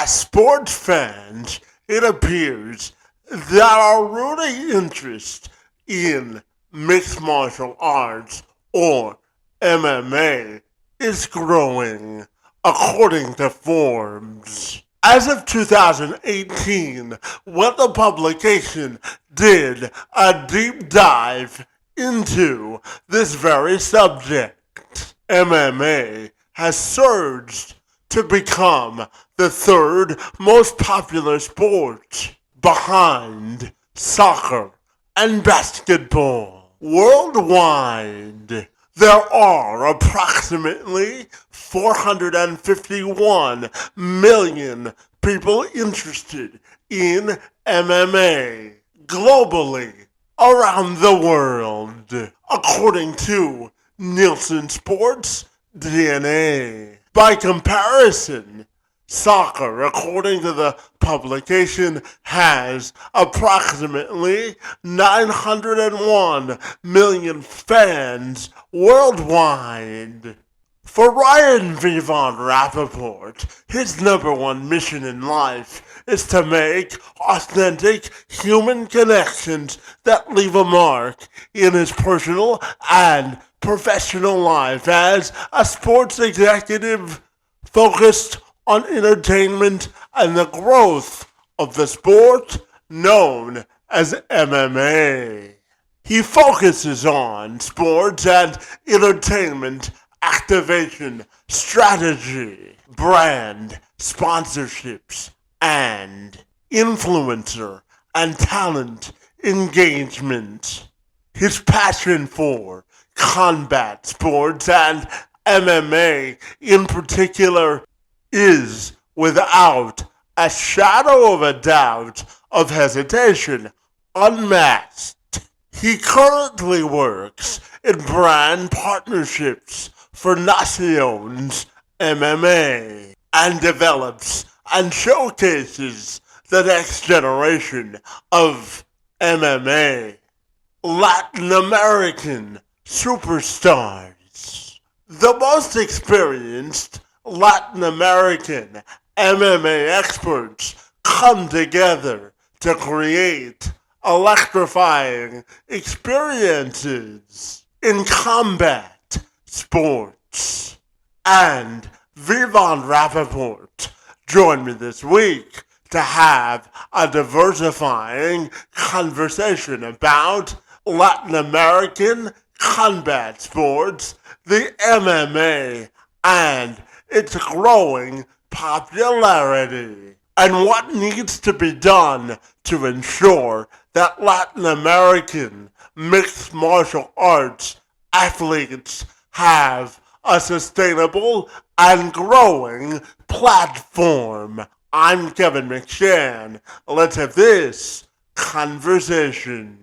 as sports fans, it appears that our rooting interest in mixed martial arts or MMA is growing, according to Forbes. As of 2018, when the publication did a deep dive into this very subject, MMA has surged to become the third most popular sport behind soccer and basketball. Worldwide, there are approximately 451 million people interested in MMA globally around the world, according to Nielsen Sports DNA. By comparison, soccer, according to the publication, has approximately 901 million fans worldwide. For Ryan Vevon Rapaport, his number one mission in life is to make authentic human connections that leave a mark in his personal and professional life as a sports executive focused on entertainment and the growth of the sport known as MMA. He focuses on sports and entertainment activation, strategy, brand, sponsorships, and influencer and talent engagement. His passion for combat sports and MMA in particular is, without a shadow of a doubt of hesitation, unmatched. He currently works in brand partnerships for Nacion's MMA and develops and showcases the next generation of MMA Latin American superstars. The most experienced Latin American MMA experts come together to create electrifying experiences in combat sports. And Vevon Rapaport joined me this week to have a diversifying conversation about Latin American combat sports, the MMA, and its growing popularity, and what needs to be done to ensure that Latin American mixed martial arts athletes have a sustainable and growing platform. I'm Kevin McShann. Let's have this conversation.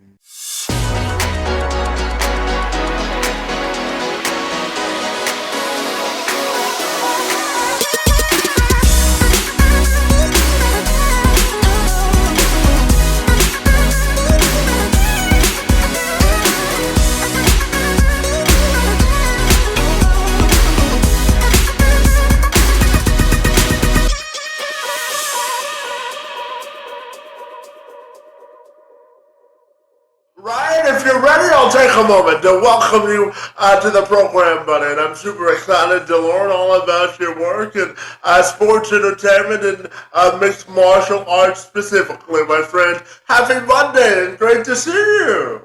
Ryan, if you're ready, I'll take a moment to welcome you to the program, buddy. And I'm super excited to learn all about your work in sports entertainment and mixed martial arts specifically, my friend. Happy Monday and great to see you.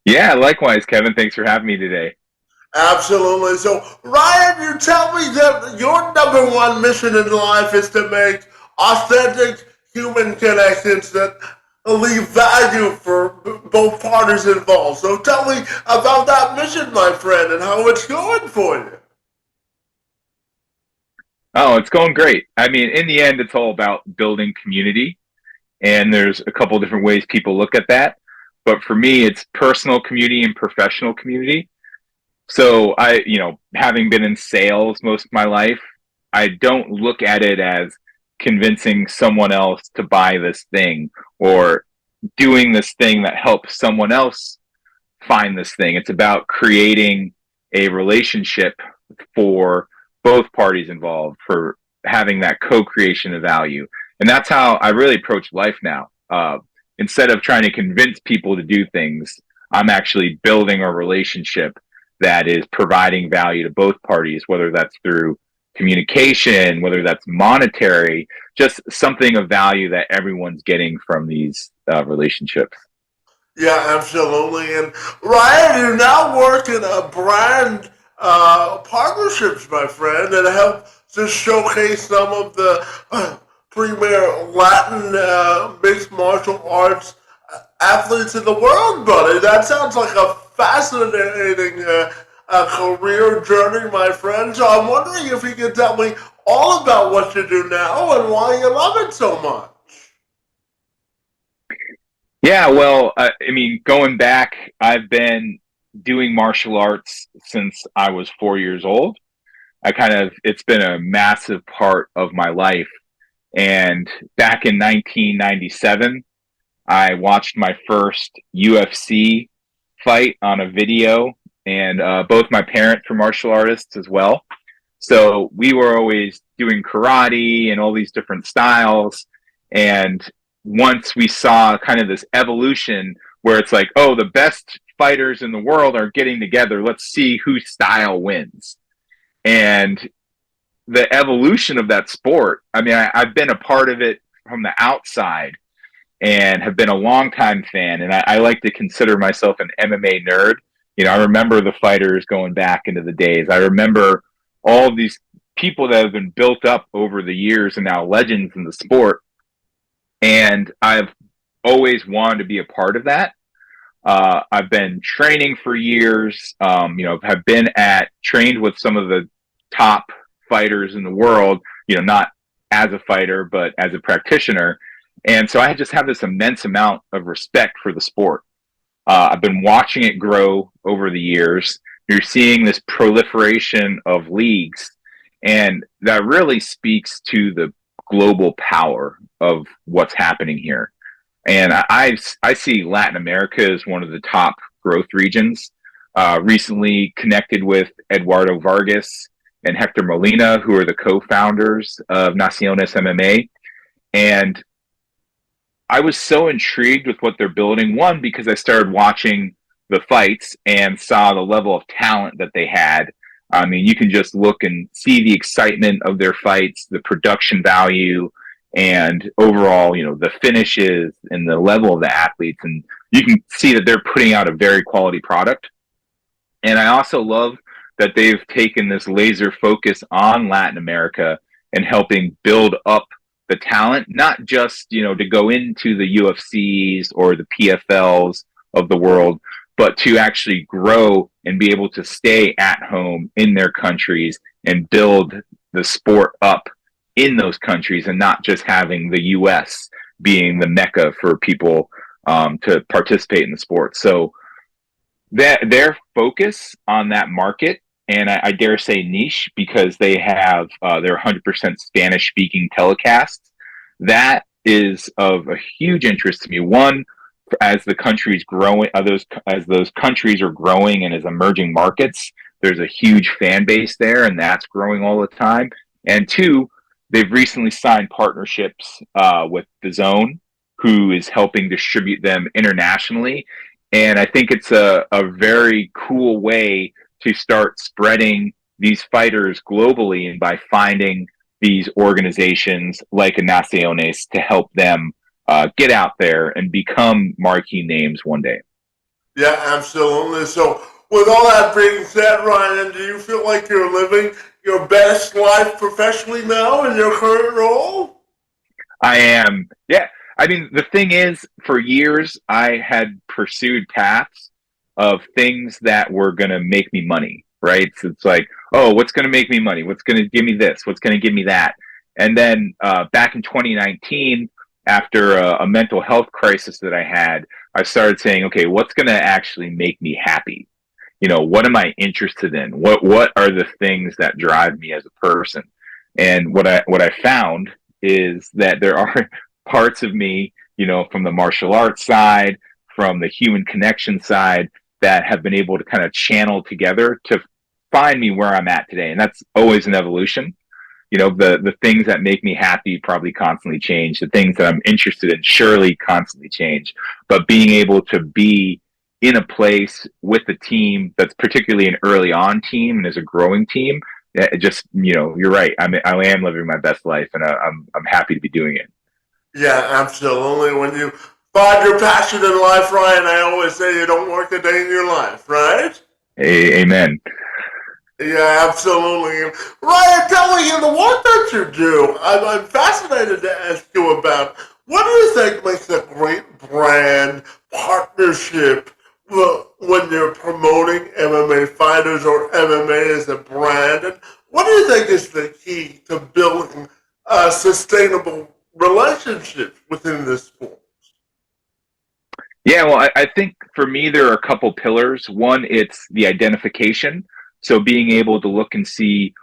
Yeah, likewise, Kevin. Thanks for having me today. Absolutely. So, Ryan, you tell me that your number one mission in life is to make authentic human connections that leave value for both parties involved. So tell me about that mission, my friend, and how it's going for you. Oh, it's going great. I mean, in the end, it's all about building community. And there's a couple of different ways people look at that. But for me, it's personal community and professional community. So having been in sales most of my life, I don't look at it as convincing someone else to buy this thing or doing this thing that helps someone else find this thing. It's about creating a relationship for both parties involved, for having that co-creation of value. And that's how I really approach life now. Instead of trying to convince people to do things, I'm actually building a relationship that is providing value to both parties, whether that's through communication, whether that's monetary, just something of value that everyone's getting from these relationships. Yeah, absolutely. And Ryan, you now work in a brand partnerships, my friend, and help to showcase some of the premier Latin mixed martial arts athletes in the world, buddy. That sounds like a fascinating career journey, my friend. So I'm wondering if you could tell me all about what you do now and why you love it so much. Yeah, well, I mean, going back, I've been doing martial arts since I was 4 years old. It's been a massive part of my life. And back in 1997, I watched my first UFC fight on a video, and both my parents were martial artists as well. So we were always doing karate and all these different styles. And once we saw kind of this evolution where it's like, oh, the best fighters in the world are getting together, let's see whose style wins. And the evolution of that sport, I mean, I've been a part of it from the outside and have been a longtime fan. And I like to consider myself an MMA nerd. You know, I remember the fighters going back into the days. I remember all of these people that have been built up over the years and now legends in the sport. And I've always wanted to be a part of that. I've been training for years, have been trained with some of the top fighters in the world, not as a fighter, but as a practitioner. And so I just have this immense amount of respect for the sport. I've been watching it grow over the years. You're seeing this proliferation of leagues, and that really speaks to the global power of what's happening here. And I see Latin America as one of the top growth regions. Recently connected with Eduardo Vargas and Hector Molina, who are the co-founders of Naciones MMA. And I was so intrigued with what they're building. One, because I started watching the fights and saw the level of talent that they had. I mean, you can just look and see the excitement of their fights, the production value, and overall, the finishes and the level of the athletes. And you can see that they're putting out a very quality product. And I also love that they've taken this laser focus on Latin America and helping build up the talent, not just, to go into the UFCs or the PFLs of the world, but to actually grow and be able to stay at home in their countries and build the sport up in those countries, and not just having the US being the mecca for people to participate in the sport. So that their focus on that market, and I dare say niche, because they have their 100% Spanish speaking telecasts, that is of a huge interest to me. One, as the country's growing, as those countries are growing and as emerging markets, there's a huge fan base there, and that's growing all the time. And two, they've recently signed partnerships with DAZN, who is helping distribute them internationally. And I think it's a very cool way to start spreading these fighters globally, and by finding these organizations like a Naciones to help them get out there and become marquee names one day. Yeah, absolutely. So, with all that being said, Ryan, do you feel like you're living your best life professionally now in your current role? I am. Yeah. I mean, the thing is, for years, I had pursued paths of things that were going to make me money, right? So it's like, oh, what's going to make me money? What's going to give me this? What's going to give me that? And then back in 2019, after a mental health crisis that I had, I started saying, okay, what's going to actually make me happy? What am I interested in? What are the things that drive me as a person? And what I found is that there are parts of me, from the martial arts side, from the human connection side, that have been able to kind of channel together to find me where I'm at today. And that's always an evolution. the things that make me happy probably constantly change. The things that I'm interested in surely constantly change. But being able to be in a place with a team that's particularly an early on team and is a growing team, just, you're right. I am living my best life, and I'm happy to be doing it. Yeah, absolutely. When you find your passion in life, Ryan, I always say you don't work a day in your life, right? Amen. Yeah, absolutely. Ryan, tell me, in the work that you do, I'm fascinated to ask you about what do you think makes a great brand partnership when you're promoting MMA fighters or MMA as a brand? And what do you think is the key to building sustainable relationships within this sport? Yeah, well, I think for me, there are a couple pillars. One, it's the identification. So being able to look and see,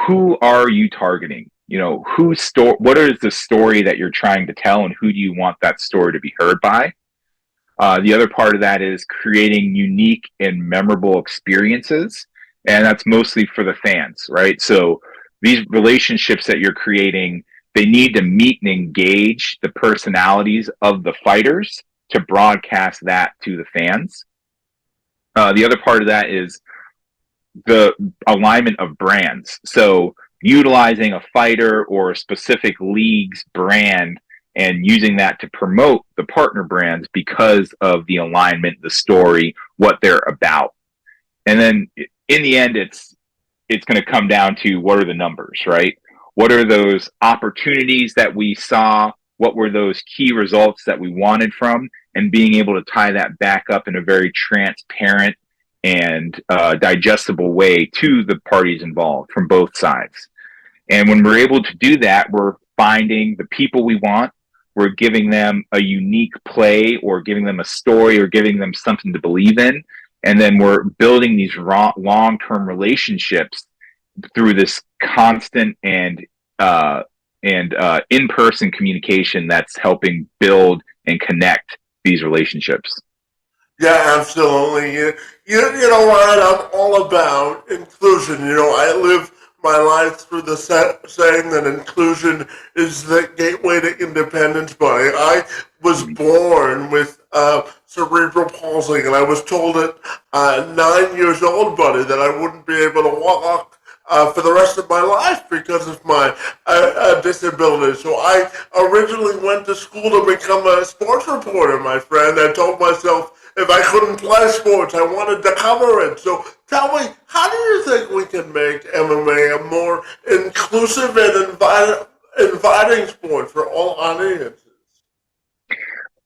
who are you targeting? What is the story that you're trying to tell, and who do you want that story to be heard by? The other part of that is creating unique and memorable experiences. And that's mostly for the fans, right? So these relationships that you're creating, they need to meet and engage the personalities of the fighters to broadcast that to the fans. The other part of that is the alignment of brands. So utilizing a fighter or a specific league's brand and using that to promote the partner brands because of the alignment, the story, what they're about. And then in the end, it's going to come down to, what are the numbers, right? What are those opportunities that we saw? What were those key results that we wanted from? And being able to tie that back up in a very transparent and digestible way to the parties involved from both sides. And when we're able to do that, we're finding the people we want. We're giving them a unique play, or giving them a story, or giving them something to believe in. And then we're building these long-term relationships through this constant and in-person communication that's helping build and connect these relationships. Yeah, absolutely. You know, Ryan, I'm all about inclusion. I live my life through the saying that inclusion is the gateway to independence, buddy. I was born with cerebral palsy, and I was told at 9 years old, buddy, that I wouldn't be able to walk for the rest of my life because of my disability. So I originally went to school to become a sports reporter, my friend. I told myself if I couldn't play sports, I wanted to cover it. So tell me, how do you think we can make MMA a more inclusive and inviting sport for all audiences?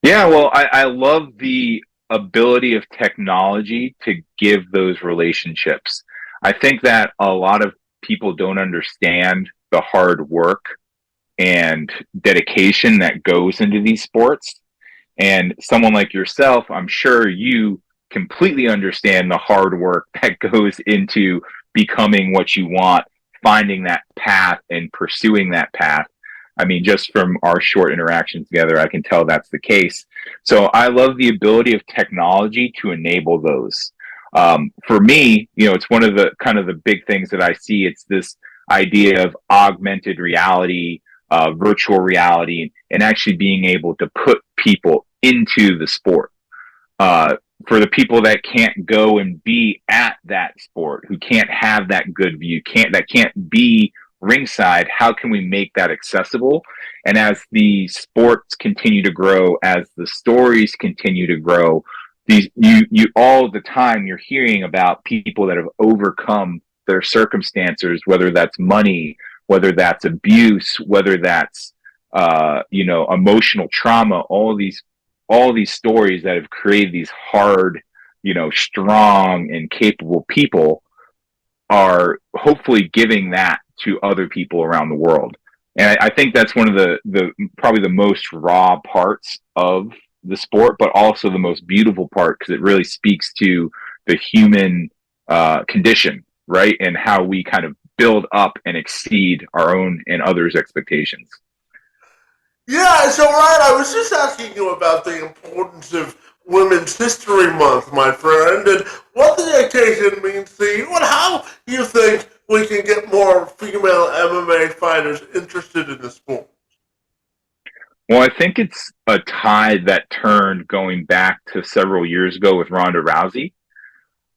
Yeah, well, I love the ability of technology to give those relationships. I think that a lot of people don't understand the hard work and dedication that goes into these sports. And someone like yourself, I'm sure you completely understand the hard work that goes into becoming what you want, finding that path and pursuing that path. I mean, just from our short interactions together, I can tell that's the case. So I love the ability of technology to enable those. For me, it's one of the kind of the big things that I see. It's this idea of augmented reality, virtual reality, and actually being able to put people into the sport. For the people that can't go and be at that sport, who can't have that good view, that can't be ringside, how can we make that accessible? And as the sports continue to grow, as the stories continue to grow, you all the time you're hearing about people that have overcome their circumstances, whether that's money, whether that's abuse, whether that's emotional trauma, all these stories that have created these hard, strong and capable people are hopefully giving that to other people around the world. And I think that's one of the probably the most raw parts of the sport, but also the most beautiful part, because it really speaks to the human condition, right? And how we kind of build up and exceed our own and others' expectations. Yeah, so Ryan, I was just asking you about the importance of Women's History Month, my friend, and what the occasion means to you, and how you think we can get more female MMA fighters interested in the sport? Well, I think it's a tide that turned going back to several years ago with Ronda Rousey.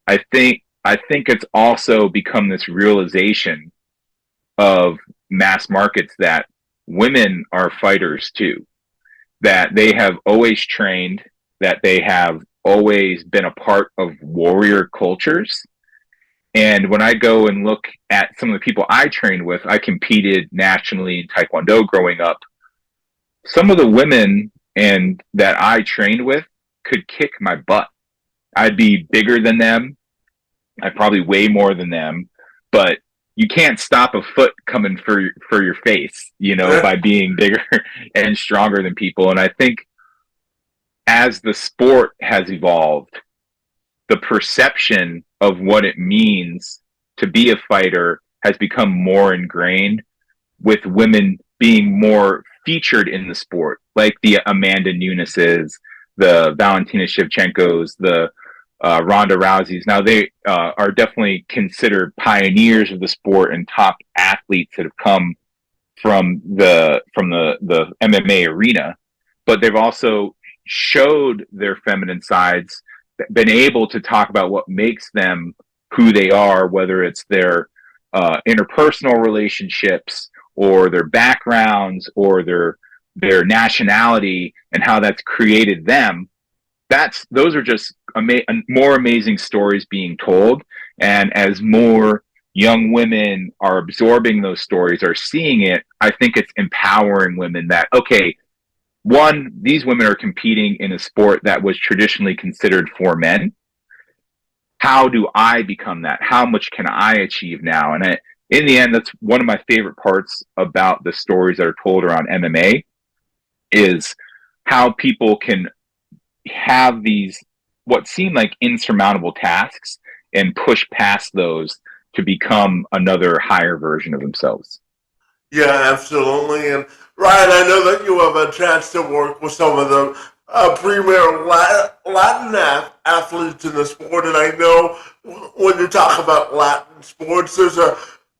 I think it's also become this realization of mass markets that women are fighters too, that they have always trained, that they have always been a part of warrior cultures. And when I go and look at some of the people I trained with, I competed nationally in Taekwondo growing up. Some of the women and that I trained with could kick my butt. I'd be bigger than them. I probably weigh more than them, but you can't stop a foot coming for your face, by being bigger and stronger than people. And I think as the sport has evolved, the perception of what it means to be a fighter has become more ingrained, with women being more featured in the sport, like the Amanda Nunes's, the Valentina Shevchenko's, the Ronda Rousey's. Now they are definitely considered pioneers of the sport and top athletes that have come from the MMA arena, but they've also showed their feminine sides, been able to talk about what makes them who they are, whether it's their interpersonal relationships or their backgrounds or their nationality and how that's created them. Those are just more amazing stories being told. And as more young women are absorbing those stories, are seeing it, I think it's empowering women that, okay, one, these women are competing in a sport that was traditionally considered for men. How do I become that? How much can I achieve now? And in the end, that's one of my favorite parts about the stories that are told around MMA, is how people can have these what seem like insurmountable tasks and push past those to become another higher version of themselves. Yeah, absolutely. And Ryan, I know that you have a chance to work with some of the premier Latin athletes in the sport, and I know when you talk about Latin sports, there's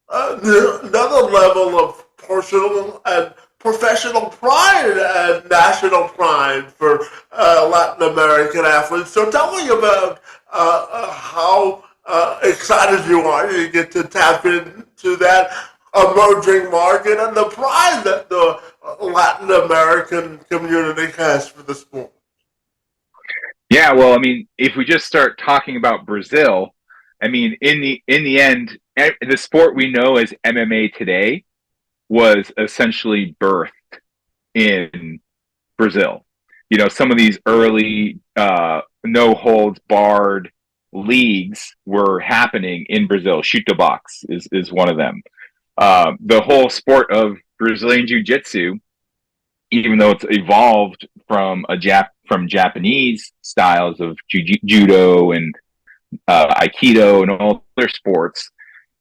another level of personal and professional pride and national pride for Latin American athletes. So tell me about how excited you are to get to tap into that emerging market and the pride that the Latin American community has for the sport. Yeah, well, I mean, if we just start talking about Brazil, I mean, in the end, the sport we know as MMA today was essentially birthed in Brazil. Some of these early no holds barred leagues were happening in Brazil. Shoot the box is one of them. The whole sport of Brazilian Jiu-Jitsu, even though it's evolved from from Japanese styles of judo and aikido and all other sports,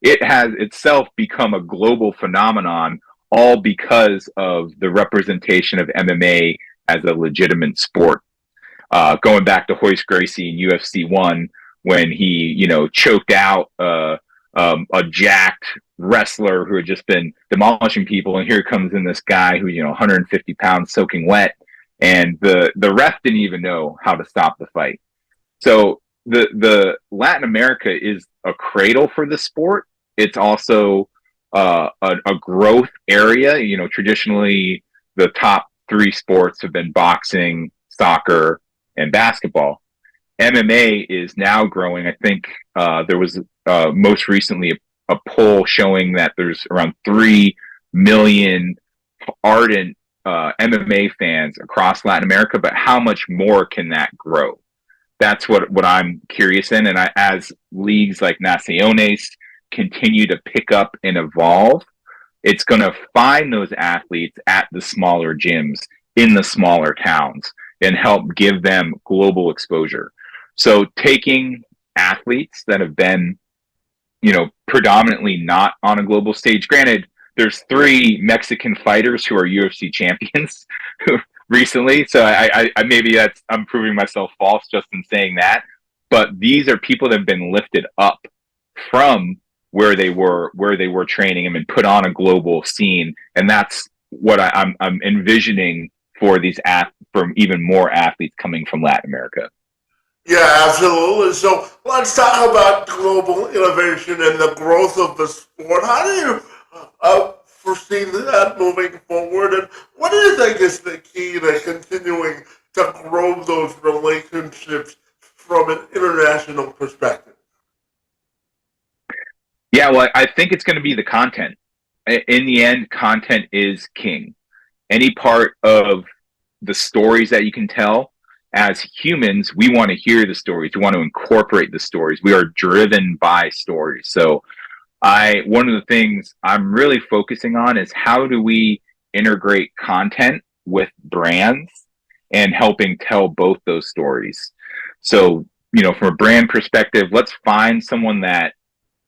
it has itself become a global phenomenon, all because of the representation of MMA as a legitimate sport. Going back to Royce Gracie in UFC 1, when he, choked out a jacked wrestler who had just been demolishing people, and here comes in this guy who 150 pounds soaking wet, and the ref didn't even know how to stop the fight. So the Latin America is a cradle for the sport. It's also a growth area. Traditionally the top three sports have been boxing, soccer, and basketball. MMA is now growing. I think there was most recently a poll showing that there's around 3 million ardent MMA fans across Latin America, but how much more can that grow? That's what I'm curious in. And as leagues like Naciones continue to pick up and evolve, it's going to find those athletes at the smaller gyms in the smaller towns and help give them global exposure. So taking athletes that have been, predominantly not on a global stage, granted, there's 3 Mexican fighters who are UFC champions recently. So I maybe I'm proving myself false just in saying that, but these are people that have been lifted up from where they were training him and put on a global scene. And that's what I'm envisioning for from even more athletes coming from Latin America. Yeah, absolutely. So let's talk about global innovation and the growth of the sport. How do you foresee that moving forward? And what do you think is the key to continuing to grow those relationships from an international perspective? Yeah, well, I think it's going to be the content. In the end, content is king. Any part of the stories that you can tell, as humans, we want to hear the stories. We want to incorporate the stories. We are driven by stories. So one of the things I'm really focusing on is how do we integrate content with brands and helping tell both those stories. So, from a brand perspective, let's find someone that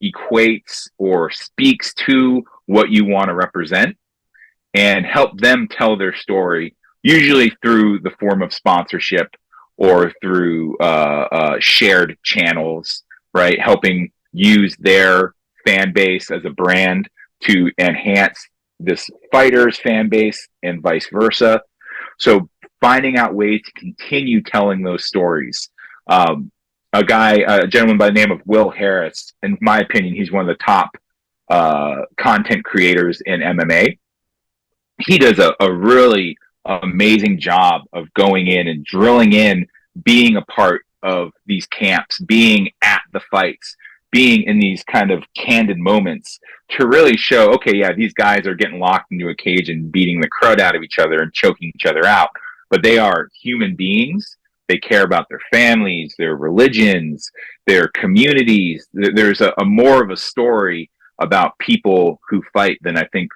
equates or speaks to what you want to represent and help them tell their story, usually through the form of sponsorship or through shared channels, right? Helping use their fan base as a brand to enhance this fighter's fan base and vice versa. So finding out ways to continue telling those stories. A gentleman by the name of Will Harris, in my opinion, he's one of the top content creators in MMA. He does a really amazing job of going in and drilling in, being a part of these camps, being at the fights, being in these kind of candid moments to really show, okay, yeah, these guys are getting locked into a cage and beating the crud out of each other and choking each other out, but they are human beings. They care about their families, their religions, their communities. There's a more of a story about people who fight than I think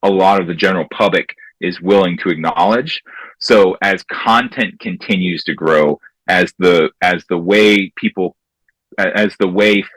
a lot of the general public is willing to acknowledge. So as content continues to grow, as the way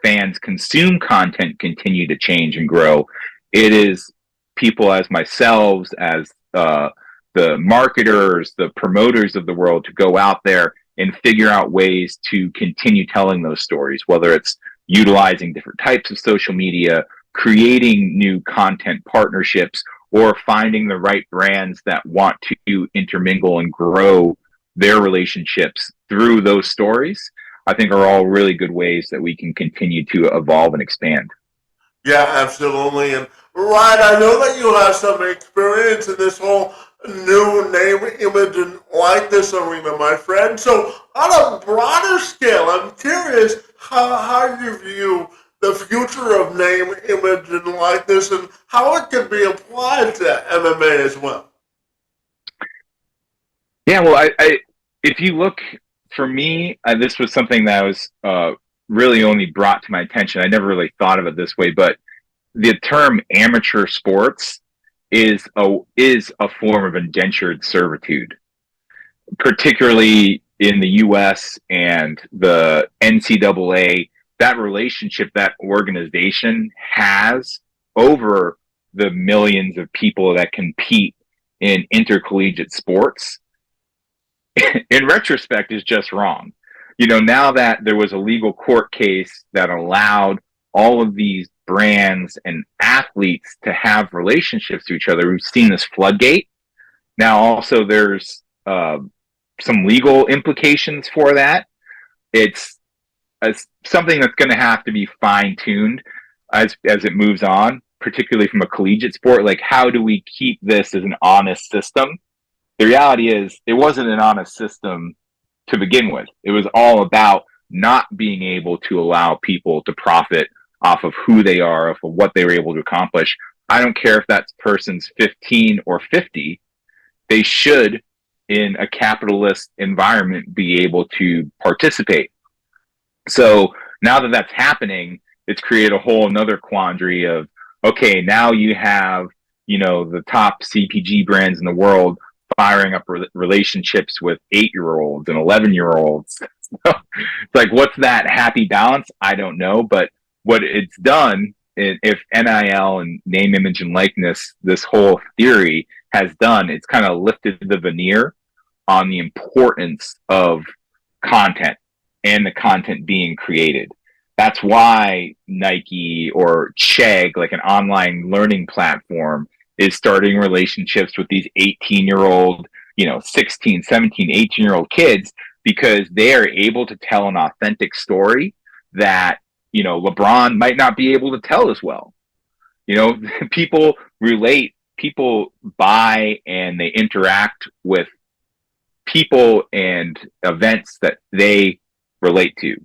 fans consume content continue to change and grow, it is people as myself, as the marketers, the promoters of the world, to go out there and figure out ways to continue telling those stories, whether it's utilizing different types of social media, creating new content partnerships, or finding the right brands that want to intermingle and grow their relationships through those stories, I think are all really good ways that we can continue to evolve and expand. Yeah, absolutely. And Ryan, I know that you have some experience in this whole new name, image, and likeness arena, my friend. So, on a broader scale, I'm curious how you view the future of name, image, and likeness, and how it can be applied to MMA as well. Yeah, well, if you look, for me, this was something that was really only brought to my attention. I never really thought of it this way, but the term amateur sports is a form of indentured servitude, particularly in the U.S. and the NCAA. That relationship that organization has over the millions of people that compete in intercollegiate sports, in retrospect, is just wrong. Now that there was a legal court case that allowed all of these brands and athletes to have relationships to each other, we've seen this floodgate. Now, also, there's some legal implications for that. It's something that's going to have to be fine-tuned as it moves on, particularly from a collegiate sport. Like, how do we keep this as an honest system? The reality is it wasn't an honest system to begin with. It was all about not being able to allow people to profit off of who they are, off of what they were able to accomplish. I don't care if that person's 15 or 50. They should, in a capitalist environment, be able to participate. So now that that's happening, it's created a whole another quandary of, okay, now you have, the top CPG brands in the world firing up relationships with 8-year-olds and 11-year-olds. It's like, what's that happy balance? I don't know. But what it's done, if NIL and name, image, and likeness, this whole theory has done, it's kind of lifted the veneer on the importance of content and the content being created. That's why Nike or Chegg, like an online learning platform, is starting relationships with these 18-year-old, 16, 17, 18-year-old kids, because they are able to tell an authentic story that, LeBron might not be able to tell as well. People relate, people buy, and they interact with people and events that they relate to.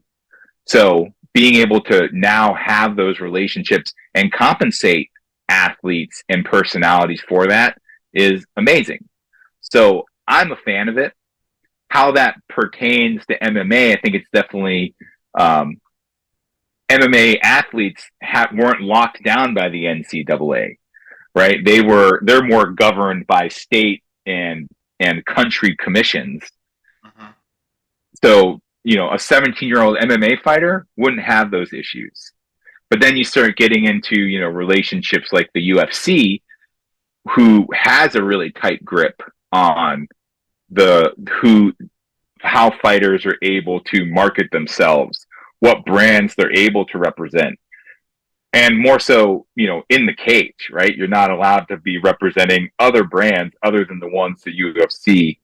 So being able to now have those relationships and compensate athletes and personalities for that is amazing. So I'm a fan of it. How that pertains to MMA, I think it's definitely MMA athletes weren't locked down by the NCAA, right? They're more governed by state and country commissions. Mhm. So, a 17-year-old MMA fighter wouldn't have those issues. But then you start getting into, relationships like the UFC, who has a really tight grip on the who how fighters are able to market themselves, what brands they're able to represent. And more so, in the cage, right? You're not allowed to be representing other brands other than the ones the UFC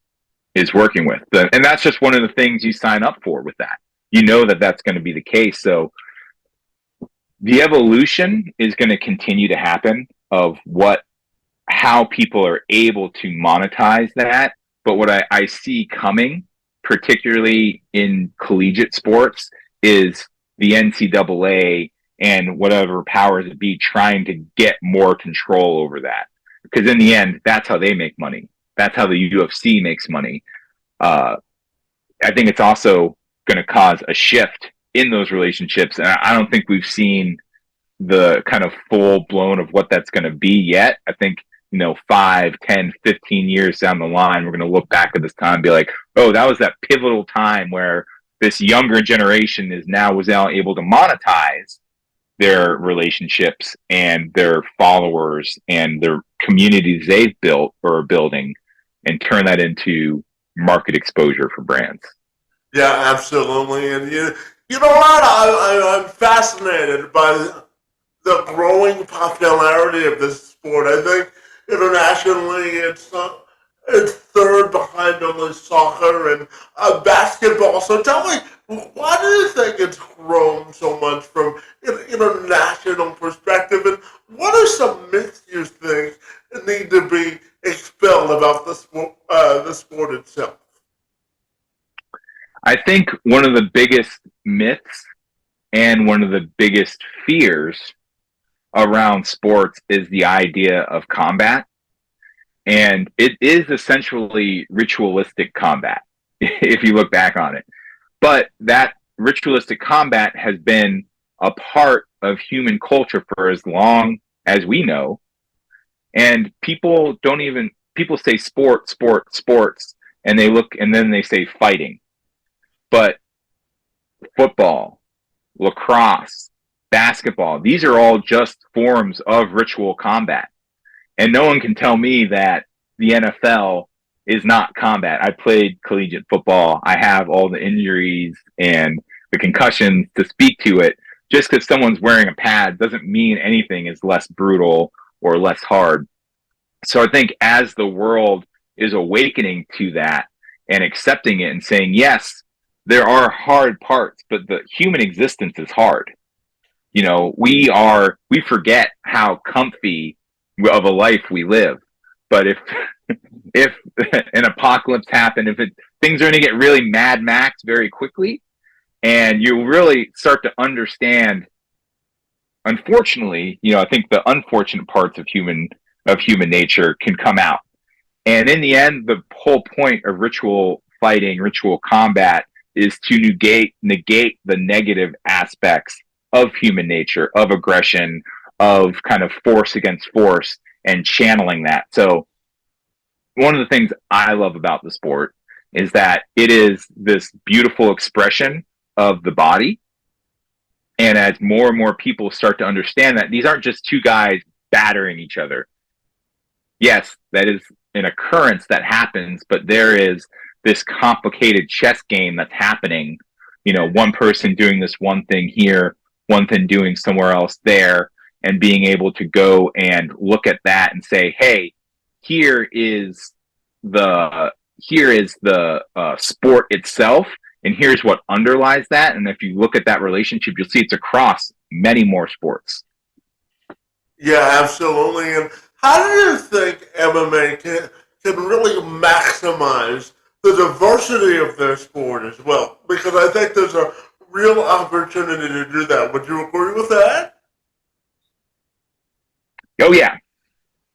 is working with. And that's just one of the things you sign up for with that. You know that that's going to be the case. So the evolution is going to continue to happen of how people are able to monetize that. But what I see coming, particularly in collegiate sports, is the NCAA and whatever powers it be trying to get more control over that. Because in the end, that's how they make money. That's how the UFC makes money. I think it's also going to cause a shift in those relationships. And I don't think we've seen the kind of full blown of what that's going to be yet. I think, 5, 10, 15 years down the line, we're going to look back at this time and be like, oh, that was that pivotal time where this younger generation was now able to monetize their relationships and their followers and their communities they've built or are building, and turn that into market exposure for brands. Yeah, absolutely. And you know what? I'm fascinated by the growing popularity of this sport. I think internationally it's third behind only soccer and basketball. So tell me, why do you think it's grown so much from an international perspective? And what are some myths you think need to be expelled about the sport itself? I think one of the biggest myths and one of the biggest fears around sports is the idea of combat. And it is essentially ritualistic combat, if you look back on it. But that ritualistic combat has been a part of human culture for as long as we know. And people say sports, and then they say fighting. But football, lacrosse, basketball, these are all just forms of ritual combat. And no one can tell me that the NFL is not combat. I played collegiate football. I have all the injuries and the concussions to speak to it. Just because someone's wearing a pad doesn't mean anything is less brutal or less hard. So I think as the world is awakening to that and accepting it and saying, yes, there are hard parts, but the human existence is hard. We forget how comfy of a life we live. But if an apocalypse happened, things are going to get really Mad Max very quickly, and you really start to understand. Unfortunately, I think the unfortunate parts of human nature can come out. And in the end, the whole point of ritual fighting, ritual combat, is to negate the negative aspects of human nature, of aggression, of kind of force against force, and channeling that. So one of the things I love about the sport is that it is this beautiful expression of the body. And as more and more people start to understand that these aren't just two guys battering each other. Yes, that is an occurrence that happens, but there is this complicated chess game that's happening, one person doing this one thing here, one thing doing somewhere else there, and being able to go and look at that and say, hey, here is the sport itself, and here's what underlies that. And if you look at that relationship, you'll see it's across many more sports. Yeah, absolutely. And how do you think MMA can really maximize the diversity of their sport as well? Because I think there's a real opportunity to do that. Would you agree with that? Oh, yeah.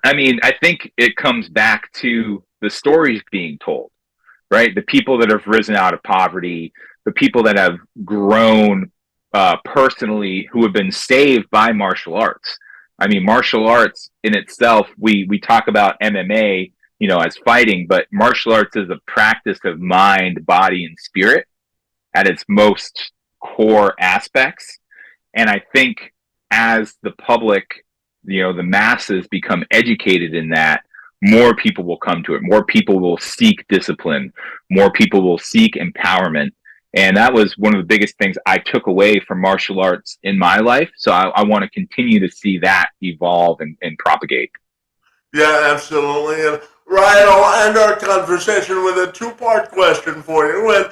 I mean, I think it comes back to the stories being told, right? The people that have risen out of poverty, the people that have grown personally, who have been saved by martial arts. I mean, martial arts in itself, we talk about MMA, as fighting, but martial arts is a practice of mind, body, and spirit at its most core aspects. And I think as the public, the masses become educated in that, more people will come to it. More people will seek discipline. More people will seek empowerment. And that was one of the biggest things I took away from martial arts in my life. So I want to continue to see that evolve and propagate. Yeah, absolutely. And Ryan, I'll end our conversation with a two-part question for you. And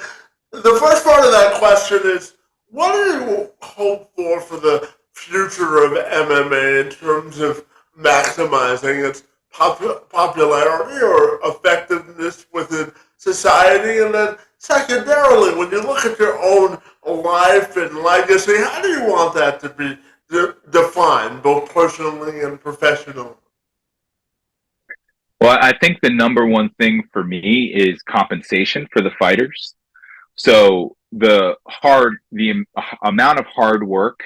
the first part of that question is, what do you hope for the future of MMA in terms of maximizing its popularity or effectiveness within society? And then secondarily, when you look at your own life and legacy, how do you want that to be defined, both personally and professionally? Well, I think the number one thing for me is compensation for the fighters. So the amount of hard work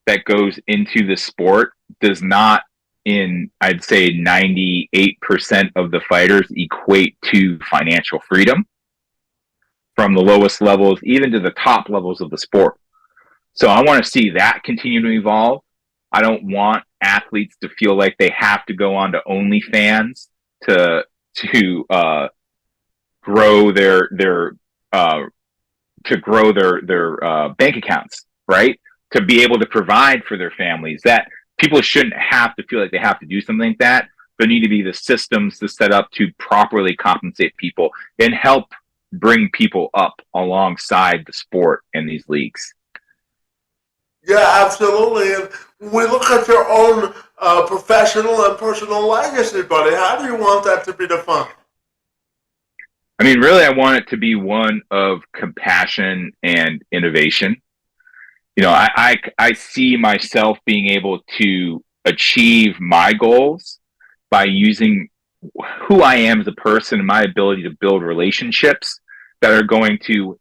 that goes into the sport does not, I'd say 98% of the fighters, equate to financial freedom, from the lowest levels even to the top levels of the sport. So I want to see that continue to evolve. I don't want athletes to feel like they have to go on to OnlyFans to grow their bank accounts, right? To be able to provide for their families. That people shouldn't have to feel like they have to do something like that. There need to be the systems to set up to properly compensate people and help bring people up alongside the sport and these leagues. Yeah, absolutely. And when we look at your own professional and personal legacy, buddy, how do you want that to be defined? I mean, really, I want it to be one of compassion and innovation. I see myself being able to achieve my goals by using who I am as a person and my ability to build relationships that are going to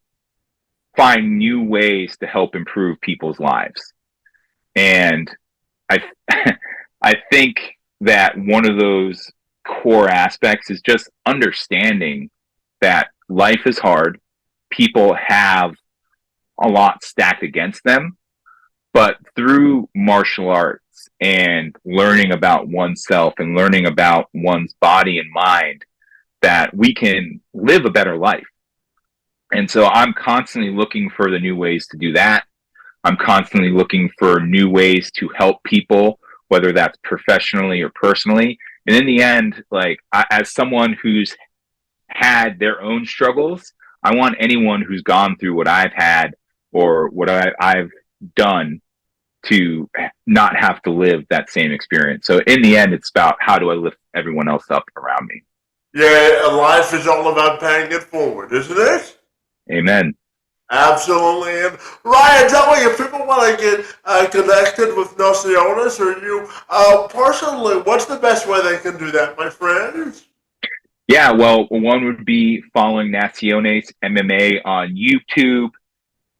find new ways to help improve people's lives. And I, I think that one of those core aspects is just understanding that life is hard. People have a lot stacked against them, but through martial arts and learning about oneself and learning about one's body and mind, that we can live a better life. And so I'm constantly looking for the new ways to do that. I'm constantly looking for new ways to help people, whether that's professionally or personally. And in the end, as someone who's had their own struggles, I want anyone who's gone through what I've had or what I've done to not have to live that same experience. So in the end, it's about how do I lift everyone else up around me. Yeah, life is all about paying it forward, isn't it? Amen. Absolutely. And Ryan, tell me, if people want to get connected with Naciones or you personally, what's the best way they can do that, my friends? Yeah, well, one would be following Naciones MMA on YouTube,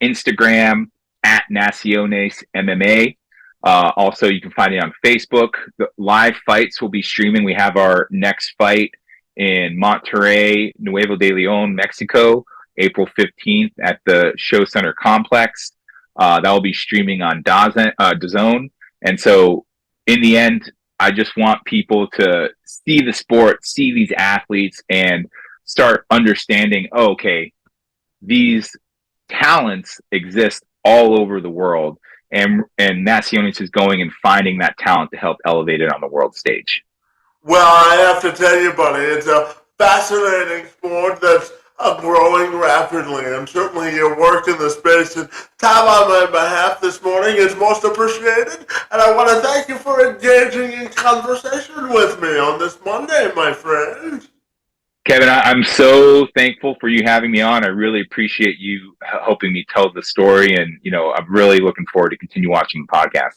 Instagram, at Naciones MMA. Also, you can find it on Facebook. The live fights will be streaming. We have our next fight in Monterrey, Nuevo de Leon, Mexico, April 15th at the Show Center Complex. That will be streaming on DAZN. And so in the end, I just want people to see the sport, see these athletes, and start understanding, okay, these talents exist all over the world, and Naciones is going and finding that talent to help elevate it on the world stage. Well, I have to tell you, buddy, it's a fascinating sport that's growing rapidly, and certainly your work in the space and time on my behalf this morning is most appreciated. And I want to thank you for engaging in conversation with me on this Monday, my friend. Kevin, I'm so thankful for you having me on. I really appreciate you helping me tell the story, and I'm really looking forward to continue watching the podcast.